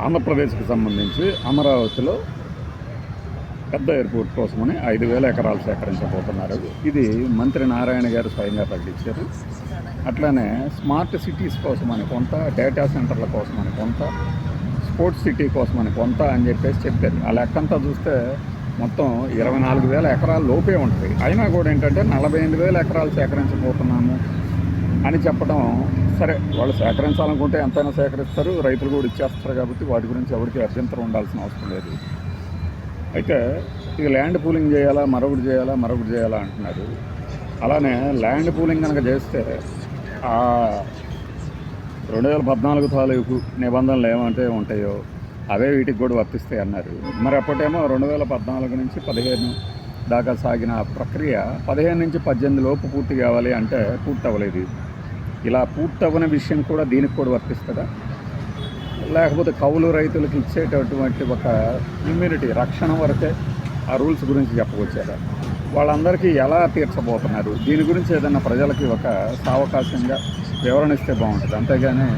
ఆంధ్రప్రదేశ్కి సంబంధించి అమరావతిలో పెద్ద ఎయిర్పోర్ట్ కోసమని 5,000 ఎకరాలు సేకరించబోతున్నారు. ఇది మంత్రి నారాయణ గారు స్వయంగా ప్రకటించారు. అట్లానే స్మార్ట్ సిటీస్ కోసమని కొంత, డేటా సెంటర్ల కోసమని కొంత, స్పోర్ట్స్ సిటీ కోసమని కొంత అని చెప్పారు. ఆ లెక్కంతా చూస్తే మొత్తం 24,000 ఎకరాల లోపే ఉంటుంది. అయినా కూడా ఏంటంటే 48,000 ఎకరాలు సేకరించబోతున్నాము అని చెప్పడం, సరే వాళ్ళు సేకరించాలనుకుంటే ఎంతైనా సేకరిస్తారు, రైతులు కూడా ఇచ్చేస్తారు కాబట్టి వాటి గురించి ఎవరికి అభ్యంతరం ఉండాల్సిన అవసరం లేదు. అయితే ఇక ల్యాండ్ పూలింగ్ చేయాలా, మరొకటి చేయాలా అంటున్నారు. అలానే ల్యాండ్ పూలింగ్ కనుక చేస్తే 2014 తాలూకు నిబంధనలు ఏమంటే ఉంటాయో అవే వీటికి కూడా వర్తిస్తాయి అన్నారు. మరి అప్పటేమో 2014 నుంచి 15 దాకా సాగిన ప్రక్రియ 15 నుంచి 18 లోపు పూర్తి కావాలి అంటే పూర్తి అవ్వలేదు. ఇలా పూర్తవని విషయం కూడా దీనికి కూడా వర్తిస్తుందా? లేకపోతే కౌలు రైతులకు ఇచ్చేటటువంటి ఒక ఇమ్యూనిటీ రక్షణ వరకే ఆ రూల్స్ గురించి చెప్పవచ్చారా? వాళ్ళందరికీ ఎలా తీర్చబోతున్నారు? దీని గురించి ఏదైనా ప్రజలకి ఒక సావకాశంగా వివరణ ఇస్తే బాగుంటుంది. అంతేగాని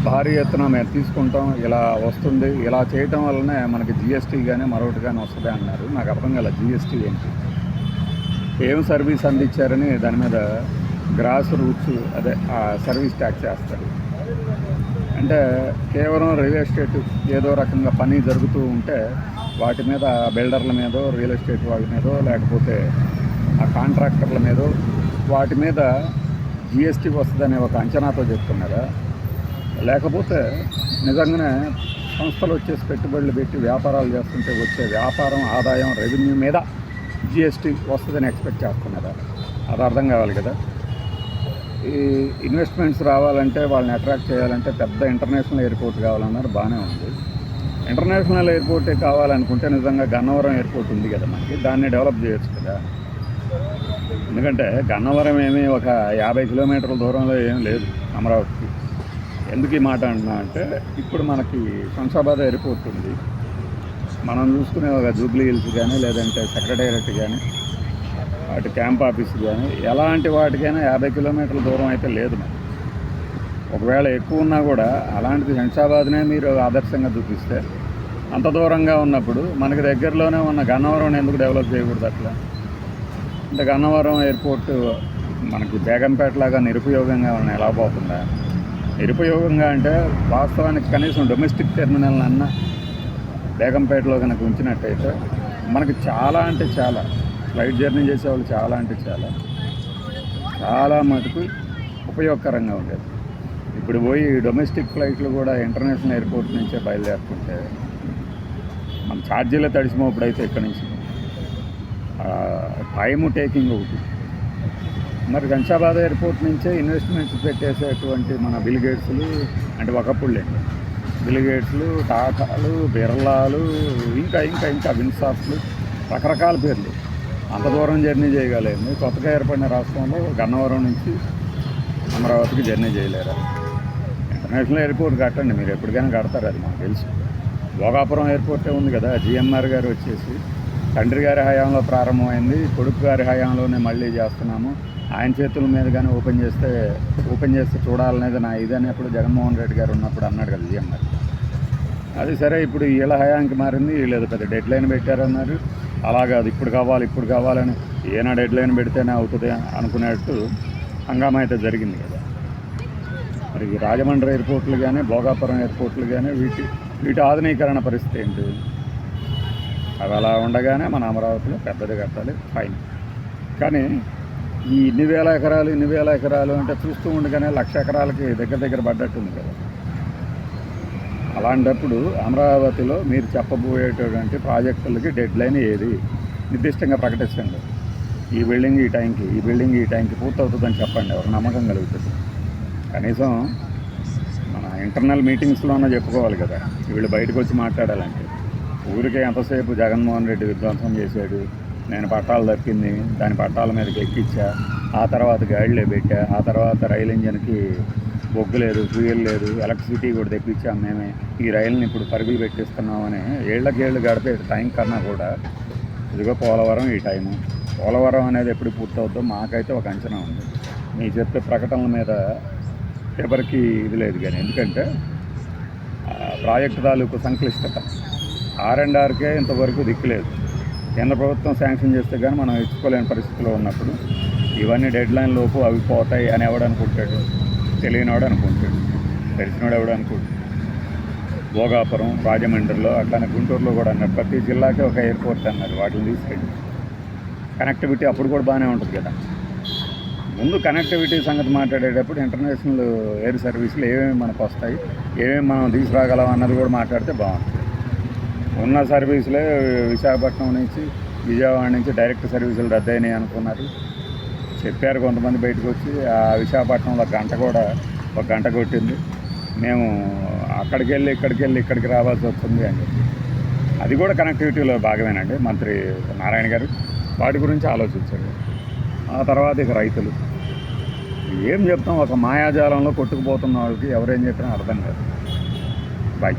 భారీ ఎత్తున మేము తీసుకుంటాం, ఇలా వస్తుంది, ఇలా చేయటం వల్లనే మనకి జిఎస్టీ కానీ మరొకటి కానీ వస్తుంది అన్నారు. నాకు అర్థం కాల జిఎస్టీ ఏంటి, ఏం సర్వీస్ అందించారని దాని మీద గ్రాస్ రూట్స్ అదే సర్వీస్ ట్యాక్స్ వేస్తారు. అంటే కేవలం రియల్ ఎస్టేట్ ఏదో రకంగా పని జరుగుతూ ఉంటే వాటి మీద బిల్డర్ల మీదో, రియల్ ఎస్టేట్ వాళ్ళ మీదో, లేకపోతే ఆ కాంట్రాక్టర్ల మీదో వాటి మీద జిఎస్టీ వస్తుందనే ఒక అంచనాతో చెప్తున్నారా? లేకపోతే నిజంగానే సంస్థలు వచ్చేసి పెట్టుబడులు పెట్టి వ్యాపారాలు చేస్తుంటే వచ్చే వ్యాపారం ఆదాయం రెవెన్యూ మీద జిఎస్టీ వస్తుందని ఎక్స్పెక్ట్ చేస్తున్నారా? అది అర్థం కావాలి కదా. ఈ ఇన్వెస్ట్మెంట్స్ రావాలంటే వాళ్ళని అట్రాక్ట్ చేయాలంటే పెద్ద ఇంటర్నేషనల్ ఎయిర్పోర్ట్ కావాలన్నారు, బాగానే ఉంది. ఇంటర్నేషనల్ ఎయిర్పోర్టే కావాలనుకుంటే నిజంగా గన్నవరం ఎయిర్పోర్ట్ ఉంది కదా మనకి, దాన్ని డెవలప్ చేయొచ్చు కదా. ఎందుకంటే గన్నవరం ఏమీ ఒక 50 కిలోమీటర్ల దూరంలో ఏం లేదు అమరావతికి. ఎందుకు ఈ మాట అంటున్నా అంటే, ఇప్పుడు మనకి శంషాబాద్ ఎయిర్పోర్ట్ ఉంది, మనం చూసుకునే ఒక జూబ్లీ హిల్స్ కానీ లేదంటే సెక్రటేరియట్ కానీ వాటి క్యాంప్ ఆఫీస్ కానీ ఎలాంటి వాటికైనా 50 కిలోమీటర్ల దూరం అయితే లేదు మరి. ఒకవేళ ఎక్కువ ఉన్నా కూడా అలాంటిది శంషాబాద్నే మీరు ఆదర్శంగా చూపిస్తే అంత దూరంగా ఉన్నప్పుడు మనకి దగ్గరలోనే ఉన్న గన్నవరం ఎందుకు డెవలప్ చేయకూడదు? అట్లా అంటే గన్నవరం ఎయిర్పోర్ట్ మనకి బేగంపేటలాగా నిరుపయోగంగా ఉన్న ఎలా పోతుందా? నిరుపయోగంగా అంటే వాస్తవానికి కనీసం డొమెస్టిక్ టెర్మినల్ అన్న బేగంపేటలో కనుక ఉంచినట్టయితే మనకి చాలా అంటే చాలా ఫ్లైట్ జర్నీ చేసేవాళ్ళు చాలా మటుకు ఉపయోగకరంగా ఉండేది. ఇప్పుడు పోయి డొమెస్టిక్ ఫ్లైట్లు కూడా ఇంటర్నేషనల్ ఎయిర్పోర్ట్ నుంచే బయలుదేరుతుంటే మన ఛార్జీలే తడిసిమోప్పుడైతే ఇక్కడి నుంచి టైము టేకింగ్ ఒకటి. మరి శంషాబాద్ ఎయిర్పోర్ట్ నుంచే ఇన్వెస్ట్మెంట్స్ పెట్టేసేటువంటి మన బిల్ గేట్స్లు, అంటే ఒకప్పుడు లేండి, బిల్ గేట్స్లు, టాటాలు, బిర్లాలు, ఇంకా విన్సార్స్లు, రకరకాల పేర్లు అంత దూరం జర్నీ చేయగలేదు. కొత్తగా ఏర్పడిన రాష్ట్రంలో గన్నవరం నుంచి అమరావతికి జర్నీ చేయలేరు. ఇంటర్నేషనల్ ఎయిర్పోర్ట్ కట్టండి, మీరు ఎప్పటికైనా కడతారు, అది మాకు తెలుసు. భోగాపురం ఎయిర్పోర్టే ఉంది కదా, జిఎంఆర్ గారు వచ్చేసి తండ్రి గారి హయాంలో ప్రారంభమైంది, కొడుకు గారి హయాంలోనే మళ్ళీ చేస్తున్నాము, ఆయన చేతుల మీద కానీ ఓపెన్ చేస్తే చూడాలనేది నా ఇదని ఎప్పుడు జగన్మోహన్ రెడ్డి గారు ఉన్నప్పుడు అన్నాడు కదా జిఎంఆర్. అది సరే, ఇప్పుడు వీళ్ళ హయాంకి మారింది, వీళ్ళు పెద్ద డెడ్ లైన్ పెట్టారన్నారు. అలాగే అది ఇప్పుడు కావాలని ఏనా డెడ్ లైన్ పెడితేనే అవుతుంది అనుకునేట్టు హంగామా అయితే జరిగింది కదా. మరి రాజమండ్రి ఎయిర్పోర్ట్లు కానీ భోగాపురం ఎయిర్పోర్ట్లు కానీ వీటి ఆధునీకరణ పరిస్థితి ఏంటి? అవి అలా ఉండగానే మన అమరావతిలో పెద్దది కట్టాలి, ఫైన్. కానీ ఈ ఇన్ని వేల ఎకరాలు అంటే చూస్తూ ఉండగానే 1,00,000 ఎకరాలకి దగ్గర పడ్డట్టుంది కదా. అలాంటప్పుడు అమరావతిలో మీరు చెప్పబోయేటటువంటి ప్రాజెక్టులకి డెడ్ లైన్ ఏది నిర్దిష్టంగా ప్రకటించండి. ఈ బిల్డింగ్ ఈ టైంకి పూర్తవుతుందని చెప్పండి, ఎవరు నమ్మకం కలుగుతుంది. కనీసం మన ఇంటర్నల్ మీటింగ్స్లోనే చెప్పుకోవాలి కదా, వీళ్ళు బయటకు వచ్చి మాట్లాడాలంటే. ఊరికే ఎంతసేపు జగన్మోహన్ రెడ్డి విధ్వంసం చేశాడు, నేను పట్టాలు తప్పింది, దాని పట్టాల మీదకి ఎక్కించా, ఆ తర్వాత గాడిలో పెట్టా, ఆ తర్వాత రైలు ఇంజన్కి బొగ్గు లేదు, ఫ్యూయల్ లేదు, ఎలక్ట్రిసిటీ కూడా తెప్పించాం మేమే, ఈ రైలుని ఇప్పుడు పరుగులు పెట్టిస్తున్నామని ఏళ్ళకేళ్ళు గడిపే టైం కన్నా కూడా ఇదిగో పోలవరం ఈ టైము. పోలవరం అనేది ఎప్పుడు పూర్తవుద్దో మాకైతే ఒక అంచనా ఉంది. మీ చెప్పే ప్రకటనల మీద ఎవరికి ఇది లేదు. కానీ ఎందుకంటే ప్రాజెక్టు తాలూకు సంక్లిష్టత R&Rకే ఇంతవరకు దిక్కులేదు. కేంద్ర ప్రభుత్వం శాంక్షన్ చేస్తే కానీ మనం ఇచ్చుకోలేని పరిస్థితిలో ఉన్నప్పుడు ఇవన్నీ డెడ్ లైన్ లోపు అవి పోతాయి అని ఎవడు అనుకుంటాడు? తెలియనివాడు అనుకుంటాడు, తెలిసినవాడు ఎవడు అనుకుంటాడు. భోగాపురం, రాజమండ్రిలో, అట్లానే గుంటూరులో కూడా అన్నారు, ప్రతి జిల్లాకి ఒక ఎయిర్పోర్ట్ అన్నారు. వాటిని తీసుకెళ్ళి కనెక్టివిటీ అప్పుడు కూడా బాగానే ఉంటుంది కదా. ముందు కనెక్టివిటీ సంగతి మాట్లాడేటప్పుడు ఇంటర్నేషనల్ ఎయిర్ సర్వీసులు ఏమేమి మనకు వస్తాయి, ఏమేమి మనం తీసుకురాగలం అన్నది కూడా మాట్లాడితే బాగుంటుంది. ఉన్న సర్వీసులే విశాఖపట్నం నుంచి, విజయవాడ నుంచి డైరెక్ట్ సర్వీసులు రద్దయినాయి అనుకున్నారు. చెప్పారు కొంతమంది బయటకు వచ్చి, ఆ విశాఖపట్నంలో ఒక గంట కొట్టింది, మేము అక్కడికి వెళ్ళి ఇక్కడికి రావాల్సి వస్తుంది అని చెప్పి. అది కూడా కనెక్టివిటీలో భాగమేనండి. మంత్రి నారాయణ గారు వాటి గురించి ఆలోచించారు. ఆ తర్వాత ఇక రైతులు ఏం చెప్తాం, ఒక మాయాజాలంలో కొట్టుకుపోతున్న వాళ్ళకి ఎవరేం చెప్పినా అర్థం కాదు. బాయ్.